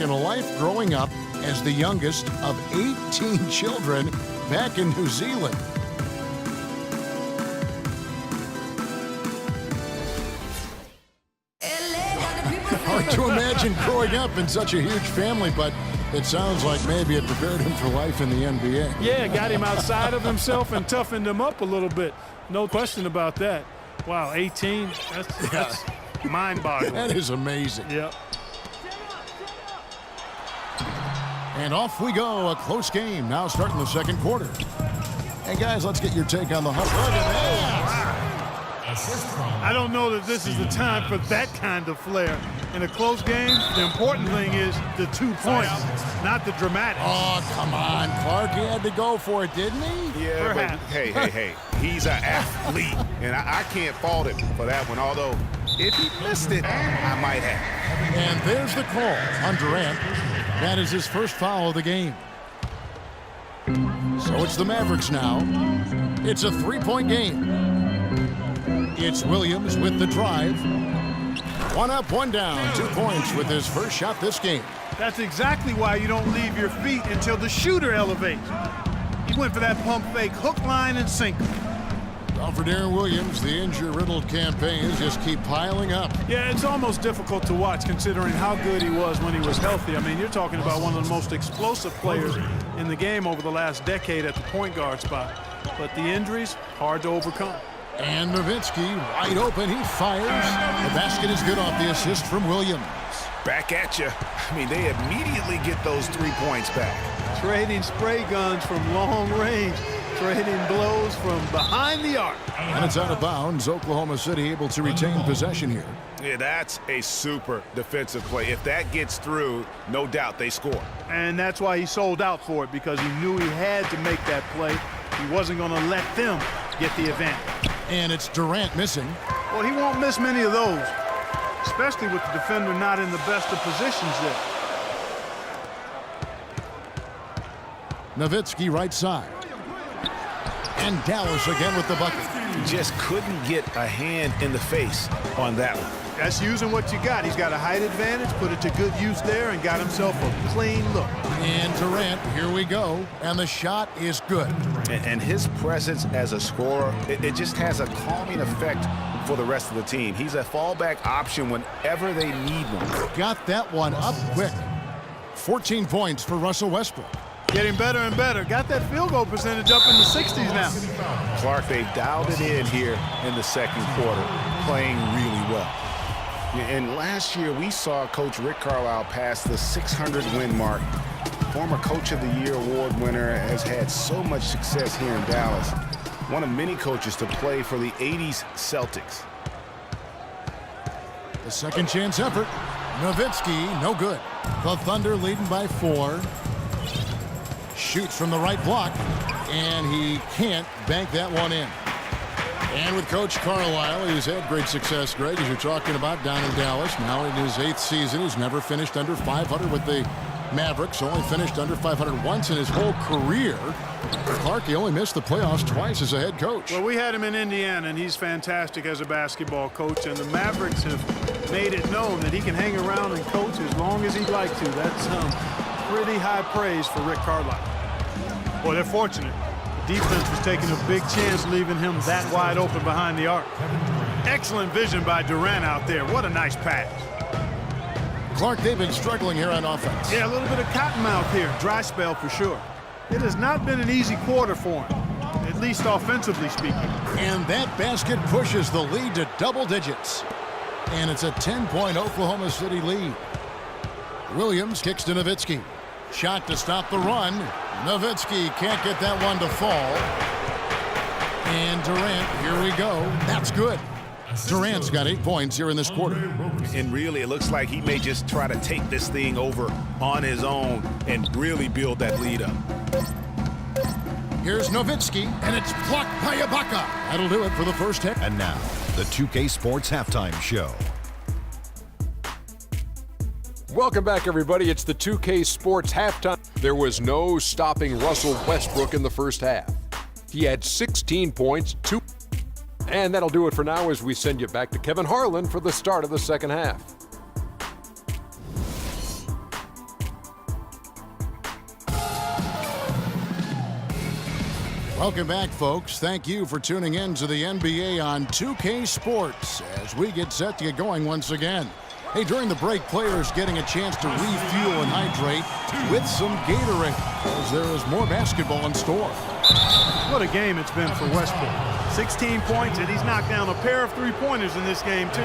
in a life growing up as the youngest of 18 children back in New Zealand. Hard to imagine growing up in such a huge family, but it sounds like maybe it prepared him for life in the NBA. Yeah, got him outside of himself and toughened him up a little bit. No question about that. Wow, 18, that's mind-boggling. That is amazing. Yep. And off we go, a close game now starting the second quarter. And guys, let's get your take on the hustle. Look at that. I don't know that this is the time for that kind of flair. In a close game, the important thing is the 2 points, not the dramatics. Oh, come on, Clark. He had to go for it, didn't he? Yeah, but hey. He's an athlete, and I can't fault him for that one, although if he missed it, I might have. And there's the call on Durant. That is his first foul of the game. So it's the Mavericks now. It's a three-point game. It's Williams with the drive. One up, one down, 2 points with his first shot this game. That's exactly why you don't leave your feet until the shooter elevates. He went for that pump fake, hook, line, and sinker. Well, for Deron Williams, the injury-riddled campaigns just keep piling up. Yeah, it's almost difficult to watch considering how good he was when he was healthy. I mean, you're talking about one of the most explosive players in the game over the last decade at the point guard spot. But the injuries, hard to overcome. And Nowitzki wide open. He fires. The basket is good off the assist from Williams. Back at you. I mean, they immediately get those 3 points back. Trading spray guns from long range. Trading blows from behind the arc. And it's out of bounds. Oklahoma City able to retain possession here. Yeah, that's a super defensive play. If that gets through, no doubt they score. And that's why he sold out for it, because he knew he had to make that play. He wasn't going to let them get the advantage. And it's Durant missing. Well, he won't miss many of those, especially with the defender not in the best of positions there. Nowitzki right side. And Dallas again with the bucket. Just couldn't get a hand in the face on that one. That's using what you got. He's got a height advantage, put it to good use there, and got himself a clean look. And Durant, here we go. And the shot is good. And his presence as a scorer, it just has a calming effect for the rest of the team. He's a fallback option whenever they need one. Got that one up quick. 14 points for Russell Westbrook. Getting better and better. Got that field goal percentage up in the 60s now. Clark, they've dialed it in here in the second quarter, playing really well. And last year, we saw Coach Rick Carlisle pass the 600-win mark. Former Coach of the Year award winner has had so much success here in Dallas. One of many coaches to play for the 80s Celtics. The second chance effort. Nowitzki, no good. The Thunder leading by 4. Shoots from the right block, and he can't bank that one in. And with Coach Carlisle, he's had great success, Greg, as you're talking about, down in Dallas. Now in his 8th season, he's never finished under 500 with the Mavericks. Only finished under 500 once in his whole career. Clark, he only missed the playoffs twice as a head coach. Well, we had him in Indiana, and he's fantastic as a basketball coach. And the Mavericks have made it known that he can hang around and coach as long as he'd like to. That's pretty high praise for Rick Carlisle. Well, they're fortunate. The defense was taking a big chance leaving him that wide open behind the arc. Excellent vision by Durant out there. What a nice pass. Clark, they've been struggling here on offense. Yeah, a little bit of cottonmouth here. Dry spell for sure. It has not been an easy quarter for him, at least offensively speaking. And that basket pushes the lead to double digits. And it's a 10-point Oklahoma City lead. Williams kicks to Nowitzki. Shot to stop the run. Nowitzki can't get that one to fall. And Durant, here we go. That's good. Durant's got 8 points here in this quarter. And really, it looks like he may just try to take this thing over on his own and really build that lead up. Here's Nowitzki, and it's blocked by Ibaka. That'll do it for the first half. And now, the 2K Sports Halftime Show. Welcome back, everybody. It's the 2K Sports Halftime. There was no stopping Russell Westbrook in the first half. He had 16 points, 2. And that'll do it for now as we send you back to Kevin Harlan for the start of the second half. Welcome back, folks. Thank you for tuning in to the NBA on 2K Sports as we get set to get going once again. Hey, during the break, players getting a chance to refuel and hydrate with some Gatorade as there is more basketball in store. What a game it's been for Westbrook. 16 points, and he's knocked down a pair of three-pointers in this game, too.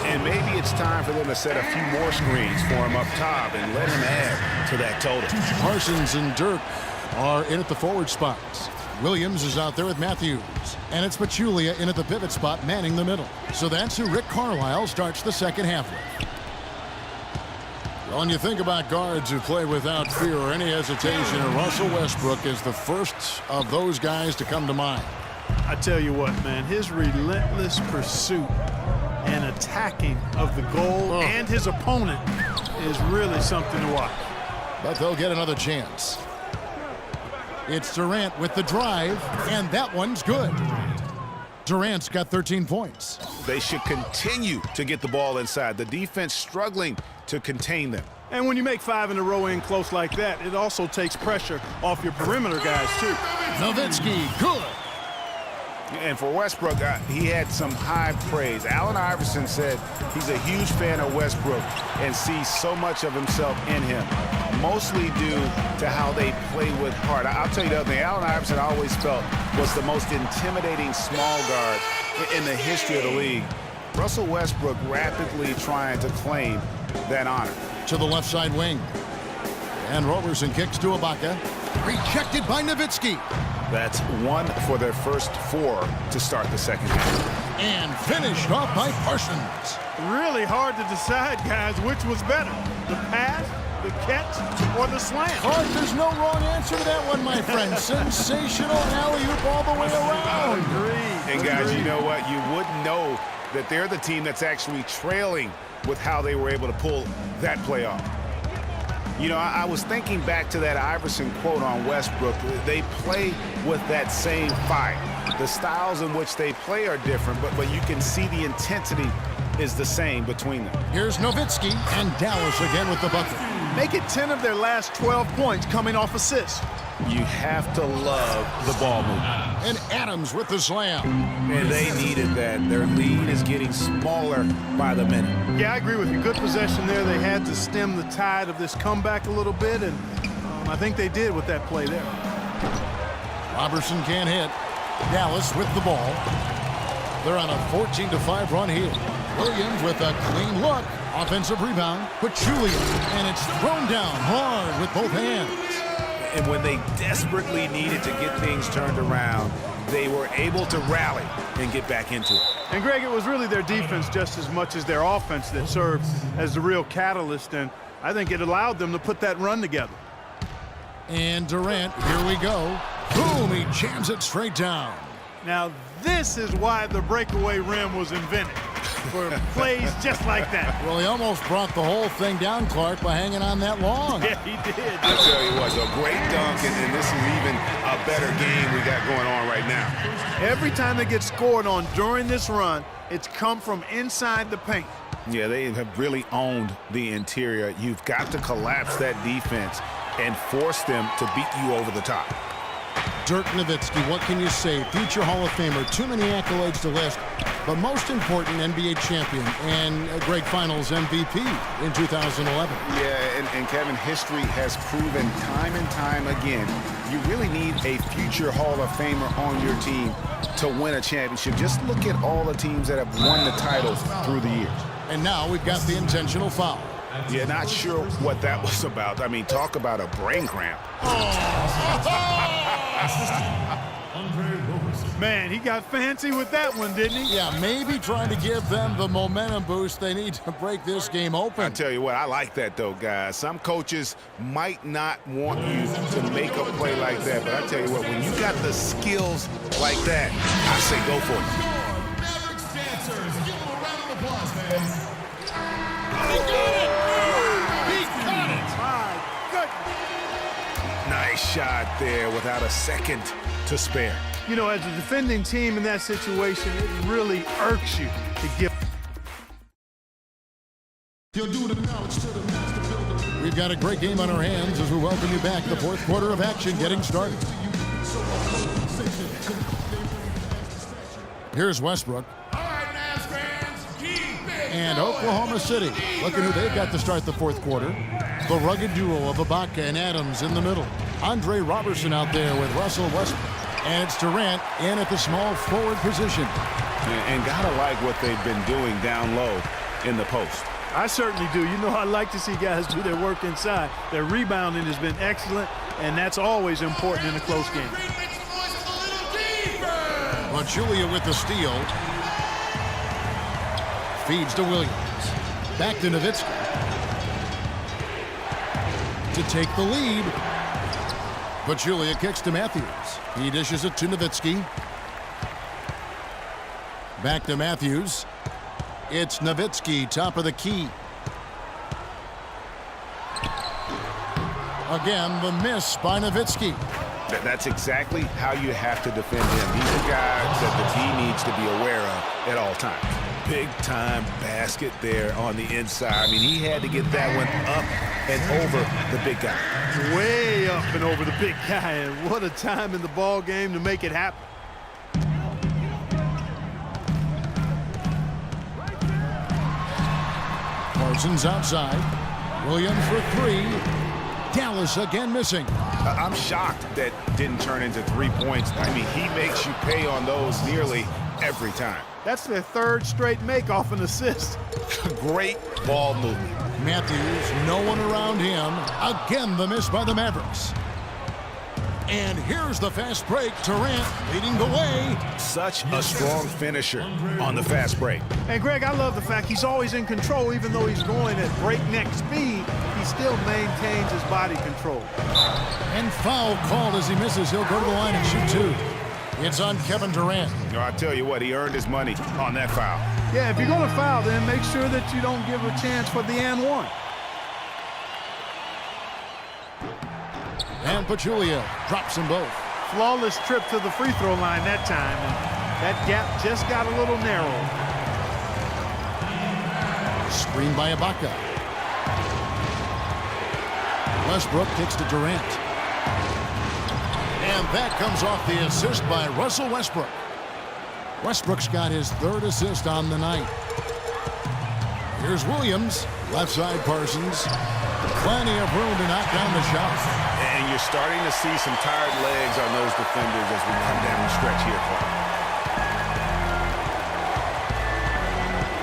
And maybe it's time for them to set a few more screens for him up top and let him add to that total. Parsons and Dirk are in at the forward spots. Williams is out there with Matthews. And it's Pachulia in at the pivot spot, manning the middle. So that's who Rick Carlisle starts the second half with. Well, when you think about guards who play without fear or any hesitation, Russell Westbrook is the first of those guys to come to mind. I tell you what, man, his relentless pursuit and attacking of the goal and his opponent is really something to watch. But they'll get another chance. It's Durant with the drive, and that one's good. Durant's got 13 points. They should continue to get the ball inside. The defense struggling to contain them. And when you make 5 in a row in close like that, it also takes pressure off your perimeter guys, too. Nowitzki, good. And for Westbrook, he had some high praise. Allen Iverson said he's a huge fan of Westbrook and sees so much of himself in him, mostly due to how they play with heart. I'll tell you the other thing, Allen Iverson I always felt was the most intimidating small guard in the history of the league. Russell Westbrook rapidly trying to claim that honor. To the left side wing. And Roberson kicks to Ibaka. Rejected by Nowitzki. That's 1 for their first 4 to start the second half. And finished off by Parsons. Really hard to decide, guys, which was better, the pass, the catch, or the slam. Clark, there's no wrong answer to that one, my friend. Sensational alley-oop all the way around. Agreed. And guys, you know what? You wouldn't know that they're the team that's actually trailing with how they were able to pull that play off. You know, I was thinking back to that Iverson quote on Westbrook. They play with that same fire. The styles in which they play are different, but you can see the intensity is the same between them. Here's Nowitzki, and Dallas again with the bucket. Make it 10 of their last 12 points coming off assists. You have to love the ball movement. And Adams with the slam. And they needed that. Their lead is getting smaller by the minute. Yeah, I agree with you. Good possession there. They had to stem the tide of this comeback a little bit, and I think they did with that play there. Roberson can't hit. Dallas with the ball. They're on a 14-5 run here. Williams with a clean look. Offensive rebound. Pachulia. And it's thrown down hard with both hands. And when they desperately needed to get things turned around, they were able to rally and get back into it. And, Greg, it was really their defense just as much as their offense that served as the real catalyst, and I think it allowed them to put that run together. And Durant, here we go. Boom, he jams it straight down. Now, this is why the breakaway rim was invented, for plays just like that. Well, he almost brought the whole thing down, Clark, by hanging on that long. Yeah, he did. I tell you what, a great dunk, and this is even a better game we got going on right now. Every time they get scored on during this run, it's come from inside the paint. Yeah, they have really owned the interior. You've got to collapse that defense and force them to beat you over the top. Dirk Nowitzki, what can you say? Future Hall of Famer, too many accolades to list, but most important, NBA champion and Greg Finals MVP in 2011. Yeah, and Kevin, history has proven time and time again, you really need a future Hall of Famer on your team to win a championship. Just look at all the teams that have won the title through the years. And now we've got the intentional foul. Yeah, not sure what that was about. I mean, talk about a brain cramp. Man, he got fancy with that one, didn't he? Yeah, maybe trying to give them the momentum boost they need to break this game open. I tell you what, I like that, though, guys. Some coaches might not want you to make a play like that, but I tell you what, when you got the skills like that, I say go for it. Nice shot there without a second to spare. You know, as a defending team in that situation, it really irks you to give. We've got a great game on our hands as we welcome you back. The fourth quarter of action getting started. Here's Westbrook. And Oklahoma City, looking who they've got to start the fourth quarter. The rugged duo of Ibaka and Adams in the middle. Andre Robertson out there with Russell Westbrook. And it's Durant in at the small forward position. And gotta like what they've been doing down low in the post. I certainly do. You know, I like to see guys do their work inside. Their rebounding has been excellent, and that's always important in a close game. Julia with the steal. Feeds to Williams. Back to Nowitzki. To take the lead. But Julia kicks to Matthews. He dishes it to Nowitzki. Back to Matthews. It's Nowitzki, top of the key. Again, the miss by Nowitzki. That's exactly how you have to defend him. He's a guy that the team needs to be aware of at all times. Big-time basket there on the inside. I mean, he had to get that one up and over the big guy. Way up and over the big guy, and what a time in the ball game to make it happen. Parsons outside. Williams for three. Dallas again missing. I'm shocked that didn't turn into 3 points. I mean, he makes you pay on those nearly every time. That's their third straight make off an assist. Great ball movement. Matthews, no one around him. Again, the miss by the Mavericks. And here's the fast break. Durant leading the way. Such a strong finisher on the fast break. And Greg, I love the fact he's always in control. Even though he's going at breakneck speed, he still maintains his body control. And foul called as he misses. He'll go to the line and shoot two. It's on Kevin Durant. I tell you what, he earned his money on that foul. Yeah, if you're going to foul, then make sure that you don't give a chance for the and one. And Pachulia drops them both. Flawless trip to the free throw line that time, and that gap just got a little narrow. Screen by Ibaka. Westbrook kicks to Durant. And that comes off the assist by Russell Westbrook. Westbrook's got his third assist on the night. Here's Williams. Left side Parsons. Plenty of room to knock down the shot. And you're starting to see some tired legs on those defenders as we come down the stretch here, Clark.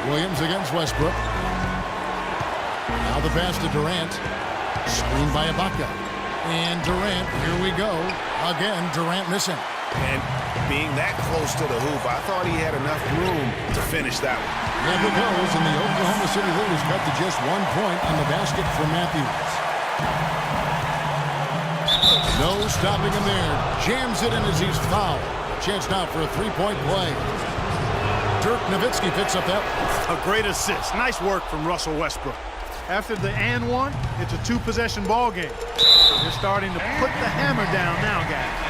Williams against Westbrook. Now the pass to Durant. Screen by Ibaka. And Durant, here we go. Again, Durant missing. And being that close to the hoop, I thought he had enough room to finish that one. And it goes, and the Oklahoma City lead is cut to just 1 point on the basket for Matthews. No stopping him there. Jams it in as he's fouled. Chance now for a three-point play. Dirk Nowitzki picks up that one. A great assist. Nice work from Russell Westbrook. After the and one, it's a two-possession ball game. They're starting to put the hammer down now, guys.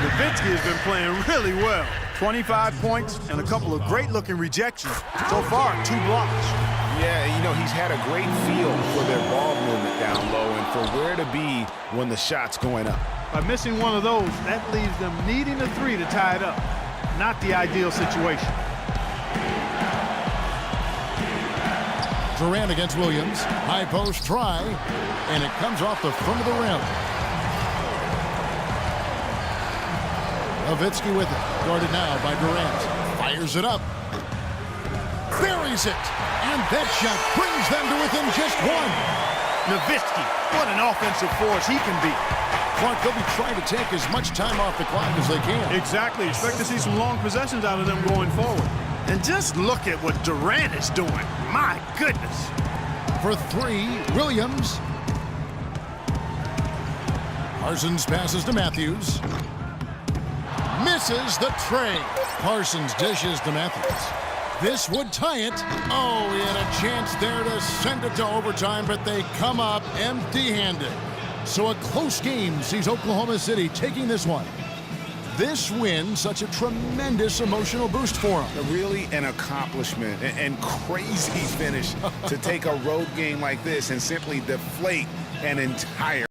Nowitzki has been playing really well. 25 points and a couple of great-looking rejections. So far, 2 blocks. Yeah, you know, he's had a great feel for their ball movement down low and for where to be when the shot's going up. By missing one of those, that leaves them needing a 3 to tie it up. Not the ideal situation. Durant against Williams. High post try. And it comes off the front of the rim. Nowitzki with it. Guarded now by Durant. Fires it up. Buries it. And that shot brings them to within just 1. Nowitzki, what an offensive force he can be. Clark, they'll be trying to take as much time off the clock as they can. Exactly. Expect to see some long possessions out of them going forward. And just look at what Durant is doing. My goodness. For 3, Williams. Parsons passes to Matthews. Misses the tray. Parsons dishes to Matthews. This would tie it. Oh, he had a chance there to send it to overtime, but they come up empty-handed. So a close game sees Oklahoma City taking this one. This win, such a tremendous emotional boost for them. Really an accomplishment and crazy finish to take a road game like this and simply deflate an entire